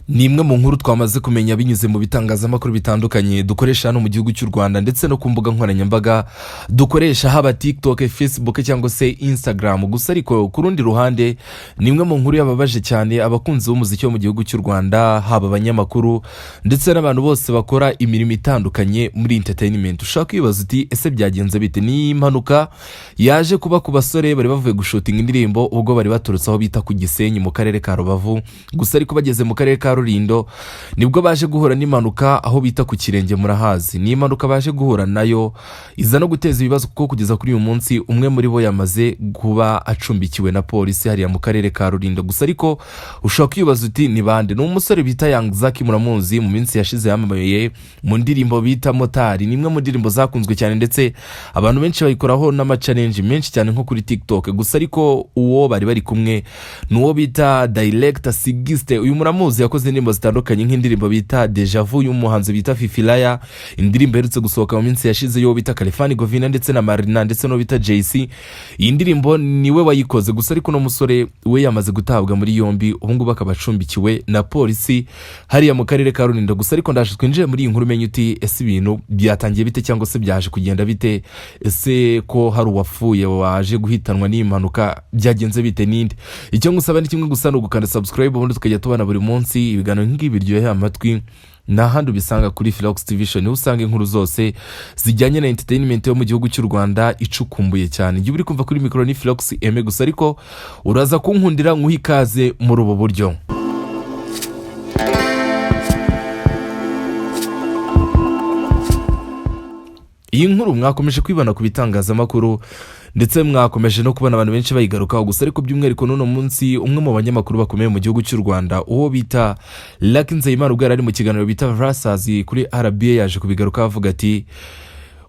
ni imwe mu nkuru twamaze kumenya binyuze mu bitangazamakuru bitandukanye dukoresha hano mu gihugu cy'u Rwanda ndetse no ku mbuga nkoranyambaga dukoresha haba TikTok, Facebook cyangwa se Instagram. Gusa ariko ku rundi ruhande ni imwe mu nkuru yababaje cyane abakunzi b'umuziki wo mu gihugu cy'u Rwanda, haba abanyamakuru ndetse n'abantu bose bakora imirimo itandukanye muri entertainment. Ushaka kwibaza uti ese byagenze bite? Ni impanuka yaje kuba ku basore bari bavuye gushutinga indirimbo ubwo bari baturutse aho bita ku Gisenyi mu karere ka Rubavu. Gusa ariko bageze mu karere ka Rulindo nibwo baje guhura n'impanuka aho bita ku Kirenge murahazi. Ni impanuka baje guhura nayo iza no guteza ibibazo kuko kugeza kuri uyu munsi umwe muri bo yamaze kuba acumbikiwe na polisi hariya mu karere ka Rulindo. Gusa ariko ushaka kwibaza uti ni bande? Ni umusore bita Young Zaki, muramuzi, mu minsi yashize yamamaye mu ndirimbo bita Motari. Ni imwe mu ndirimbo zakunzwe cyane ndetse abantu benshi bayikoraho n'ama challenge menshi cyane nko kuri TikTok. Gusa ariko uwo bari kumwe nuwo bita Director Sigiste. Uyu muramuzi yakoze indirimbo zitandukanye nk'indirimbo bita Deja Vu y'umuhanzi bita Fifilaya, indirimbo iherutse gusohoka mu minsi yashize yo bita Kalifani Govina ndetse na Marina ndetse no bita JC. Iyi ndirimbo niwe wayikoze. Gusa ariko no musore we yamaze gutabwa muri yombi, ubu ngubu akaba acumbikiwe na polisi hariya mu karere ka Rulindo. Gusa ariko ndaje twinjiye muri iyi nkuru menye uti ese ibintu byatangiye bite cyangwa se byaje kugenda bite? Ese ko hari uwafuye waje guhitanwa n'impanuka byagenze bite? Ninde? Icyo ngusaba ni kimwe gusa, no gukanda subscribe ubundi tukajya tubana buri munsi ibiganiro nk'ibi biryoheye amatwi. N'ahandi ubisanga kuri Philox TV Show, niho usanga inkuru zose zijyanye na entertainment yo mu gihugu cy'u Rwanda icukumbuye cyane. Igihe uri kumva kuri micro ni Philox Aime. Gusa ariko uraza kunkundira nkuha ikaze muri ubu buryo. Iyi nkuru mwakomeje kwibana ku bitangazamakuru ndetse mwakomeje no kubona abantu benshi bayigarukaho. Gusa ariko by'umwihariko n'uno munsi umwe mu banyamakuru bakomeye mu gihugu cy'u Rwanda, uwo bita Lucky Nzeyimana, ubwo yari mu kiganiro bita Versace kuri RBA, yaje kubigarukaho avuga ati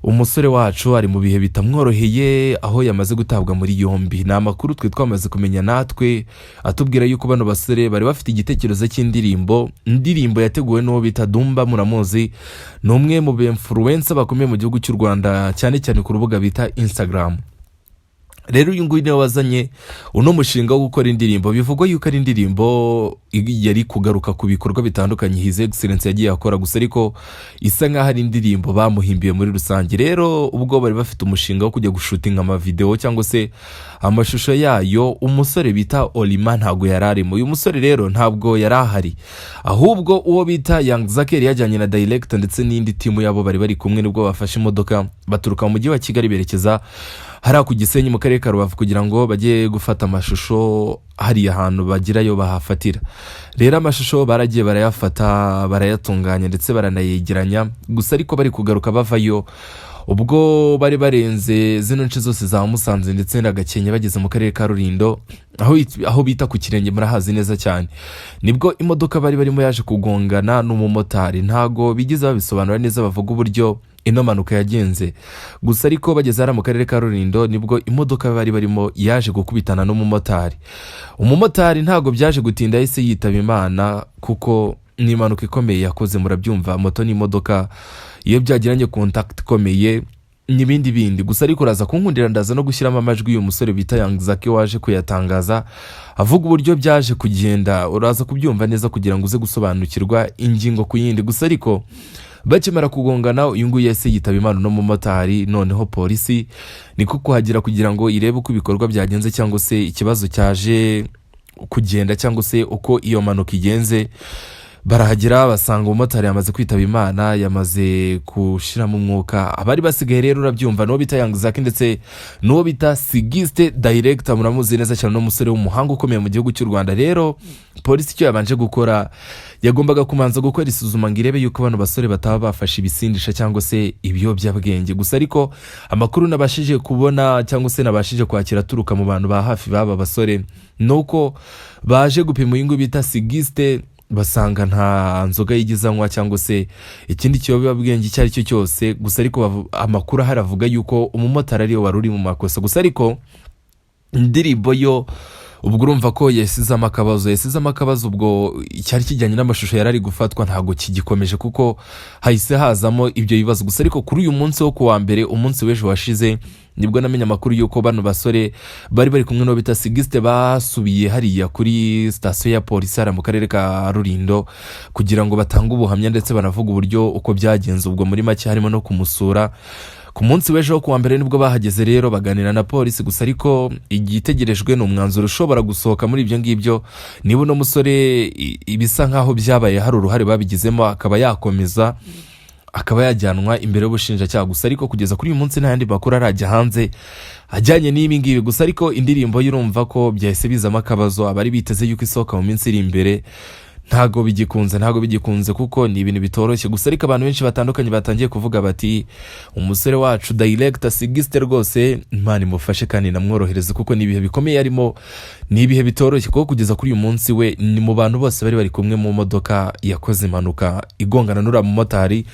umusore wacu ari mu bihe bitamworoheye aho yamaze gutabwa muri yombi. Ni amakuru twe twamaze kumenya natwe atubwira yuko bano basore bari bafite igitekerezo cy'indirimbo yateguwe n'uwo bita Dumba, muramuzi, ni umwe mu influencer bakomeye mu gihugu cy'u Rwanda cyane cyane ku rubuga bita Instagram. Rero uyu nguyu niwe wazanye uno mushinga wo gukora indirimbo. Bivugwa yuko ari indirimbo yari kugaruka ku bikorwa bitandukanye His Excellence yagiye akora. Gusa ariko isa nkaho ari indirimbo bamuhimbiye muri rusange. Rero ubwo bari bafite umushinga wo kujya gushutinga amavideo cyangwa se amashusho yayo, umusore bita Olima ntabwo yararimo. Uyu musore rero ntabwo yarahari, ahubwo uwo bita Young Zaki yajyanye na Director ndetse n'indi timu yabo bari kumwe, nibwo bafashe imodoka baturuka mu mujyi wa Kigali berekeza hari ku Gisenyi mu karere ka Rubavu kugira ngo bajye gufata amashusho hariya hantu bagirayo bahafatira. Rero amashusho baragiye barayafata, barayatunganya ndetse baranayegeranya. Gusa ariko bari kugaruka bavayo ubwo bari barenze zino nce zose za Musanze ndetse na Gakenke, bageze mu karere ka Rulindo aho bita ku Kirenge murahazi neza cyane, nibwo imodoka bari barimo yaje kugongana n'umumotari. Ntago bigize babisobanura neza bavuga uburyo ino manuka yagenze. Gusa ariko bageze mu karere ka Rulindo nibwo imodoka bari barimo yaje gukubitana n'umumotari. Umumotari ntago byaje gutinda, yahise yitaba Imana kuko ni impanuka ikomeye yakoze. Murabyumva, moto n'imodoka iyo byagiranye contact ikomeye n'ibindi bindi. Gusa ariko uraza kunkundira ndaza no gushyiramo amajwi y'uyu musore bita Young Zaki waje kuyatangaza avuga uburyo byaje kugenda. Uraza kubyumva neza kugira ngo uze gusobanukirwa ingingo ku yindi. Gusa ariko bakimara kugongana uyu nguyu yahise yitaba Imana no mumotari. Noneho polisi niko kuhagira kugira ngo irebe uko ibikorwa byagenze cyangwa se ikibazo cyaje kugenda cyangwa se uko iyo manuka igenze. Barahagera basanga umumotari yamaze kwitaba Imana, yamaze gushiramo umwuka. Abari basigaye rero urabyumva n'uwo bita Young Zaki ndetse n'uwo bita Sigiste Director, muramuzi neza cyane, no musore w'umuhanga ukomeye mu gihugu cy'u Rwanda. Rero polisi icyo yabanje gukora, yagombaga kumanza gukora isuzuma ngo irebe yuko bano basore bataba bafashe ibisindisha cyangwa se ibiyobyabwenge. Gusa ariko amakuru nabashije kubona cyangwa se nabashije kwakira turuka mu bantu ba hafi baba basore nuko baje gupima uyu nguyu bita Sigiste, basanga nta nzoga yigizanywa cyangwa se ikindi kiyobyabwenge icyo ari cyo cyose. Gusa ariko amakuru haravuga yuko umumotari ariyo wari uri mu makosa. Gusa ariko indirimbo yo ubwo urumva ko yasizemo akabazo ubwo cyari kijyanye n'amashusho yari ari gufatwa ntago kigikomeje kuko hahise hazamo ibyo bibazo. Gusa ariko kuri uyu munsi wo kuwa mbere, umunsi w'ejo washize, nibwo namenye amakuru y'uko bano basore bari kumwe no bita Sigisite basubiye hariya kuri sitasiyo ya polisi hariya mu karere ka Rulindo kugira ngo batange ubuhamya ndetse banavuga uburyo uko byagenze. Ubwo muri make harimo no kumusura ku munsi w'ejo wo kuwa mbere nibwo bahageze rero baganira na polisi. Gusa ariko igitegerejwe ni umwanzuro ushobora gusohoka muri ibyo ngibyo, niba uno musore ibisa nkaho byabaye hari uruhare babigizemo akaba yakomeza akaba yajyanwa imbere y'ubushinjacyaha. Gusa ariko kugeza kuri uyu munsi nta yandi makuru arajya hanze ajyanye n'ibi ngibi. Gusa ariko indirimbo y'urumva ko byahise bizamo akabazo, abari biteze yuko isohoka mu minsi iri imbere ntago bigikunze kuko ni ibintu bitoroshye. Gusa ariko abantu benshi batandukanye batangiye kuvuga bati umusore wacu Director Sigisite rwose Imana imufashe kandi namworohereze kuko ni ibihe bikomeye arimo, ni ibihe bitoroshye kuko kugeza kuri uyu munsi we ni mu bantu bose bari kumwe mu modoka yakoze impanuka igongana n'uriya mumotari,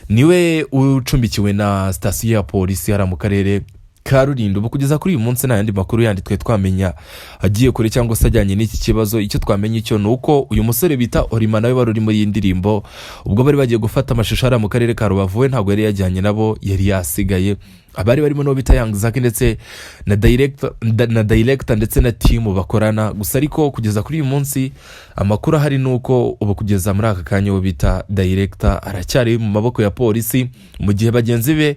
niwe ucumbikiwe na sitasiyo ya polisi hariya mu karere ka Rulindo. Ubu kugeza kuri uyu munsi nta yandi makuru yandi twe twamenya agiye kure cyangwa se ajyanye n'iki kibazo. Icyo twamenye icyo ni uko uyu musore bita Orima nawe wari uri muri iyi ndirimbo, ubwo bari bagiye gufata amashusho hariya mu karere ka Rubavu, we ntabwo yari yajyanye nabo, yari yasigaye. Abari barimo no bita Young Zaki ndetse na Director ndetse na team bakorana. Gusa ariko kugeza kuri uyu munsi amakuru ahari nuko ubu kugeza muri aka kanya wo bita Director aracyari mu maboko ya polisi mu gihe bagenzi be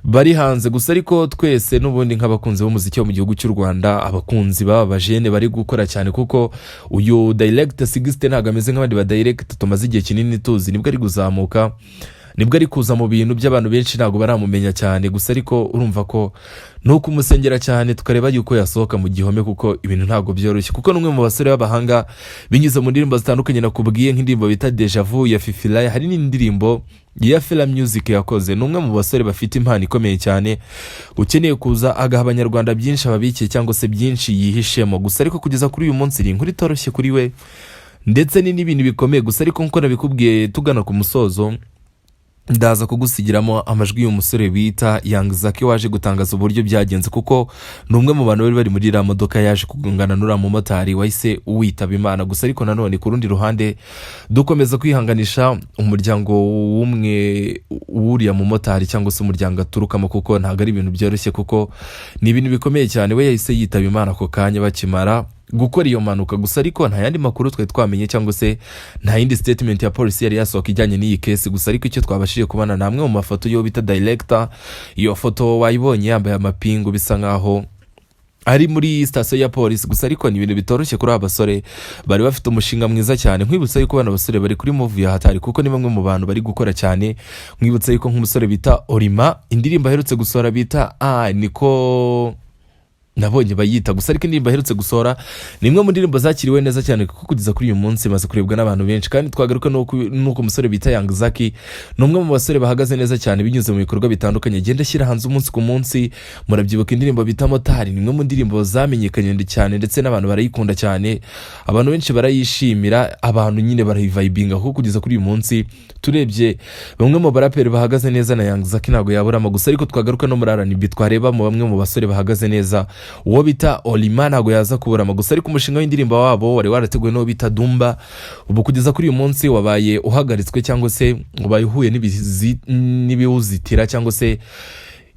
bari hanze. Gusa ariko twese n'ubundi nk'abakunzi b'umuziki wo mu gihugu cy'u Rwanda, abakunzi baba bajene bari gukora cyane kuko uyu Director Sigisite ntabwo ameze nk'abandi ba Director tumaze igihe kinini tuzi, nibwo ari guzamuka, nibwo ari kuza mu bintu by'abantu benshi ntabwo baramumenya cyane. Gusa ariko urumva ko nuko umusengera cyane tukareba yuko yasohoka mu gihome kuko ibintu ntabwo byoroshye, kuko n'umwe mu basore b'abahanga binyuze mu ndirimbo zitandukanye nakubwiye nk'indirimbo bita Deja Vu ya Fifilaya, hari n'indirimbo ya Fela Music yakoze. N'umwe mu basore bafite impano ikomeye cyane ukeneye kuza agaha abanyarwanda byinshi ababikiye cyangwa se byinshi yihishemo. Gusa ariko kugeza kuri uyu munsi iri inkuru itoroshye kuri we ndetse n'ibintu bikomeye. Gusa ariko nkuko nabikubwiye tugana ku musozo, ndaza kugusigiramo amajwi y'umusore bita Young Zaki waje gutangaza uburyo byagenze kuko ni umwe mu bantu bari muri iriya modoka yaje kugongana n'uriya mumotari wahise witaba Imana. Gusa ariko nanone ku rundi ruhande dukomeza kwihanganisha umuryango w'umwe w'uriya mumotari cyangwa se umuryango aturukamo kuko ntabwo ari ibintu byoroshye kuko ni ibintu bikomeye cyane. We yahise yitaba Imana ako kanya bakimara gukora iyo mpanuka. Gusa ariko nta yandi makuru twe twamenye cyangwa se nta yindi statement ya polisi yari yasohoka ijyanye n'iyi case. Gusa ariko icyo twabashije kubona namwe mu mafoto yo bita Director, iyo foto wayibonye yambaye amapingu bisa nkaho ari muri sitasiyo ya polisi. Gusa ariko ni ibintu bitoroshye kuri aba basore, bari bafite umushinga mwiza cyane. Nkwibutsa yuko bano basore bari kuri Move ya hatari kuko ni bamwe mu bantu bari gukora cyane. Nkwibutsa yuko nk'umusore bita Orima indirimbo aherutse gusohora bita niko nabonye bayita. Gusa ariko indirimbo aherutse gusohora ni imwe mu ndirimbo zakiriwe neza cyane kuko kugeza kuri uyu munsi maze kurebwa n'abantu benshi. Kandi twagaruka nuko umusore bita Young Zaki ni umwe mu basore bahagaze neza cyane binyuze mu bikorwa bitandukanye agenda ashyira hanze umunsi ku munsi. Murabyibuka indirimbo bita Motari, ni imwe mu ndirimbo zamenyekanye cyane ndetse n'abantu barayikunda cyane, abantu benshi barayishimira, abantu nyine barayivibinga kuko kugeza kuri uyu munsi turebye bamwe mu baraperi bahagaze neza na Young Zaki ntabwo yaburamo. Gusa ariko twagaruka no muri R&B twareba mu bamwe mu basore bahagaze neza, uwo bita Orima ntabwo yaza kuburama. Gusa ariko umushinga w'indirimbo wabo wari warateguwe n'uwo bita Dumba, ubu kugeza kuri uyu munsi wabaye uhagaritswe cyangwa se wabaye uhuye n'ibiwuzitira cyangwa se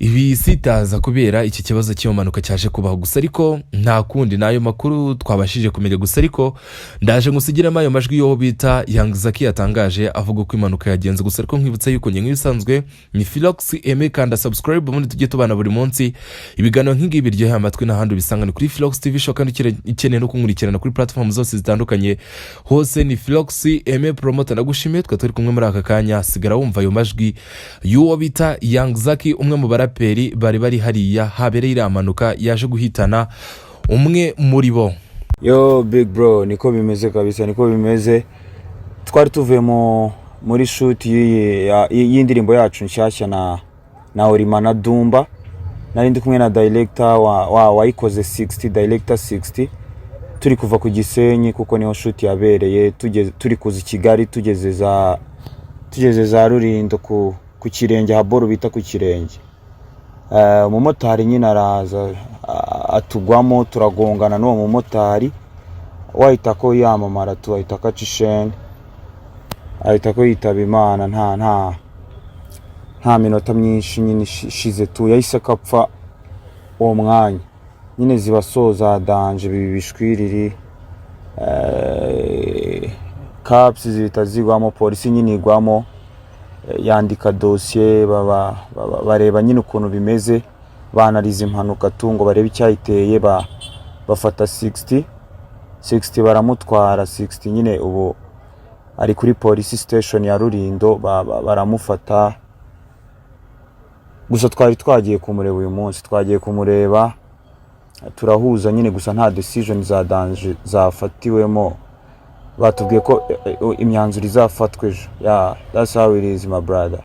ibisitaza kubera iki kibazo cy'iyo mpanuka cyaje kubaho. Gusa ariko nta kundi nayo makuru twabashije kumenya. Gusa ariko ndaje ngusigiramo ayo majwi yo bita Young Zaki yatangaje avuga ko impanuka yagenze. Gusa ariko nkwibutsa yuko nyine nk'ibisanzwe ni Philox Aime, kanda subscribe ubundi tujye tubana buri munsi ibiganiro nk'ingibi biryoheye amatwi n'ahandi bisangane kuri Philox TV show. Kandi ukeneye no kunkurikirana kuri platform zose zitandukanye hose ni Philox Aime promoter. Nagushimiye twa turi kumwe muri aka kanya, sigara wumva ayo majwi y'uwo bita Young Zaki, umwe mu baraperi bari hariya habereye iriya mpanuka yaje guhitana umwe muri bo. Yo big bro, niko bimeze kabisa, niko bimeze. Twari tuvuye muri shoot y'indirimbo yacu nshyashya na Orima na Dumba, nari ndi kumwe na Director wayikoze 60 Director 60, turi kuva ku Gisenyi kuko niho shoot yabereye, turi kuza i Kigali tugeze za Rulindo ku Kirenge, haboro bita ku Kirenge. Umumotari nyine araza atugwamo turagongana n'uwo mumotari wahita ko yamamara tu ahita akaca isheni ahita ko yitaba Imana nta minota myinshi nyine ishize tu yahise akapfa uwo mwanya nyine zibasoza danje bishwiriri cops zihita zigwamo polisi nyine igwamo yandika dossier bareba nyine ukuntu bimeze banariza impanuka tu ngo barebe icyayiteye bafata 60 baramutwara 60 nyine ubu ari kuri police station ya Rulindo baramufata gusa twari twagiye kumureba uyu munsi twagiye kumureba turahuza nyine gusa nta decision za danger zafatiwemo batubwiye ko imyanzuro izafatwe ejo. Yeah, that's how it is my brother.